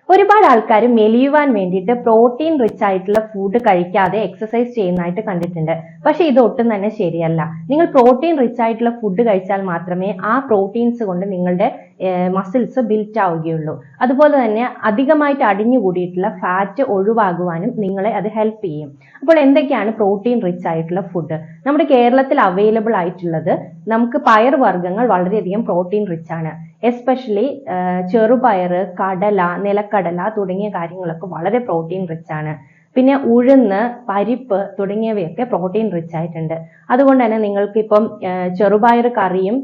ഒരുപാട് ആൾക്കാർ മെലിയുവാൻ വേണ്ടിയിട്ട് പ്രോട്ടീൻ റിച്ച് ആയിട്ടുള്ള ഫുഡ് കഴിക്കാതെ എക്സസൈസ് ചെയ്യുന്നതായിട്ട് കണ്ടിട്ടുണ്ട്. പക്ഷെ ഇത് ഒട്ടും തന്നെ ശരിയല്ല. നിങ്ങൾ പ്രോട്ടീൻ റിച്ച് ആയിട്ടുള്ള ഫുഡ് കഴിച്ചാൽ മാത്രമേ ആ പ്രോട്ടീൻസ് കൊണ്ട് നിങ്ങളുടെ മസിൽസ് ബിൽറ്റ് ആവുകയുള്ളൂ. അതുപോലെ തന്നെ അധികമായിട്ട് അടിഞ്ഞുകൂടിയിട്ടുള്ള ഫാറ്റ് ഒഴിവാകുവാനും നിങ്ങളെ അത് ഹെൽപ്പ് ചെയ്യും. അപ്പോൾ എന്തൊക്കെയാണ് പ്രോട്ടീൻ റിച്ച് ആയിട്ടുള്ള ഫുഡ്? നമ്മുടെ കേരളത്തിൽ അവൈലബിൾ ആയിട്ടുള്ളത് നമുക്ക് പയർ വർഗ്ഗങ്ങൾ വളരെയധികം പ്രോട്ടീൻ റിച്ച് ആണ്. എസ്പെഷ്യലി ചെറുപയർ, കടല, നിലക്കടല തുടങ്ങിയ കാര്യങ്ങളൊക്കെ വളരെ പ്രോട്ടീൻ റിച്ച് ആണ്. പിന്നെ ഉഴുന്ന്, പരിപ്പ് തുടങ്ങിയവയൊക്കെ പ്രോട്ടീൻ റിച്ച് ആയിട്ടുണ്ട്. അതുകൊണ്ട് തന്നെ നിങ്ങൾക്ക് ഇപ്പം ചെറുപയർ കറിയും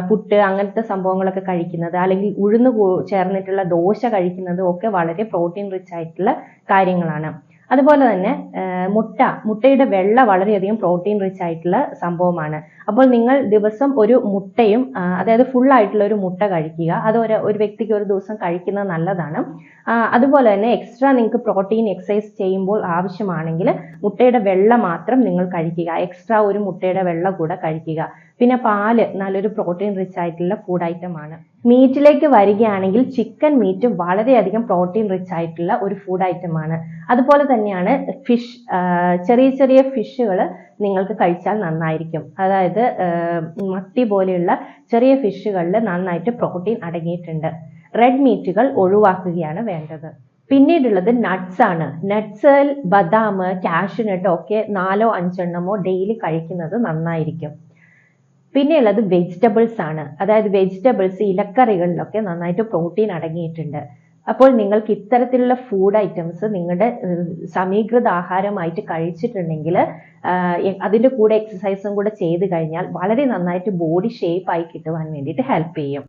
പുട്ട് അങ്ങനത്തെ സംഭവങ്ങളൊക്കെ കഴിക്കുന്നത്, അല്ലെങ്കിൽ ഉഴുന്ന് ചേർന്നിട്ടുള്ള ദോശ കഴിക്കുന്നതും ഒക്കെ വളരെ പ്രോട്ടീൻ റിച്ച് ആയിട്ടുള്ള കാര്യങ്ങളാണ്. അതുപോലെ തന്നെ മുട്ടയുടെ വെള്ള വളരെയധികം പ്രോട്ടീൻ റിച്ച് ആയിട്ടുള്ള സംഭവമാണ്. അപ്പോൾ നിങ്ങൾ ദിവസം ഒരു മുട്ടയും അതായത് ഫുൾ ആയിട്ടുള്ള ഒരു മുട്ട കഴിക്കുക. അത് ഒരു വ്യക്തിക്ക് ഒരു ദിവസം കഴിക്കുന്നത് നല്ലതാണ്. അതുപോലെ തന്നെ എക്സ്ട്രാ നിങ്ങൾക്ക് പ്രോട്ടീൻ എക്സസൈസ് ചെയ്യുമ്പോൾ ആവശ്യമാണെങ്കിൽ മുട്ടയുടെ വെള്ള മാത്രം നിങ്ങൾ കഴിക്കുക. എക്സ്ട്രാ ഒരു മുട്ടയുടെ വെള്ള കൂടെ കഴിക്കുക. പിന്നെ പാല് നല്ലൊരു പ്രോട്ടീൻ റിച്ച് ആയിട്ടുള്ള ഫുഡ് ഐറ്റം ആണ്. മീറ്റിലേക്ക് വരികയാണെങ്കിൽ ചിക്കൻ മീറ്റ് വളരെയധികം പ്രോട്ടീൻ റിച്ച് ആയിട്ടുള്ള ഒരു ഫുഡ് ഐറ്റം ആണ്. അതുപോലെ തന്നെയാണ് ഫിഷ്, ചെറിയ ചെറിയ ഫിഷുകൾ നിങ്ങൾക്ക് കഴിച്ചാൽ നന്നായിരിക്കും. അതായത് മത്തി പോലെയുള്ള ചെറിയ ഫിഷുകളിൽ നന്നായിട്ട് പ്രോട്ടീൻ അടങ്ങിയിട്ടുണ്ട്. റെഡ് മീറ്റുകൾ ഒഴിവാക്കുകയാണ് വേണ്ടത്. പിന്നീടുള്ളത് നട്ട്സ് ആണ്. നട്ട്സിൽ ബദാം, കാഷ്യൂനട്ട് ഒക്കെ 4-5 എണ്ണമോ ഡെയിലി കഴിക്കുന്നത് നന്നായിരിക്കും. പിന്നെയുള്ളത് വെജിറ്റബിൾസ് ആണ്. അതായത് വെജിറ്റബിൾസ്, ഇലക്കറികളിലൊക്കെ നന്നായിട്ട് പ്രോട്ടീൻ അടങ്ങിയിട്ടുണ്ട്. അപ്പോൾ നിങ്ങൾക്ക് ഇത്തരത്തിലുള്ള ഫുഡ് ഐറ്റംസ് നിങ്ങളുടെ സമീകൃത ആഹാരമായിട്ട് കഴിച്ചിട്ടുണ്ടെങ്കിൽ അതിൻ്റെ കൂടെ എക്സസൈസും കൂടെ ചെയ്ത് കഴിഞ്ഞാൽ വളരെ നന്നായിട്ട് ബോഡി ഷേപ്പ് ആയി കിട്ടുവാൻ വേണ്ടിയിട്ട് ഹെൽപ്പ് ചെയ്യും.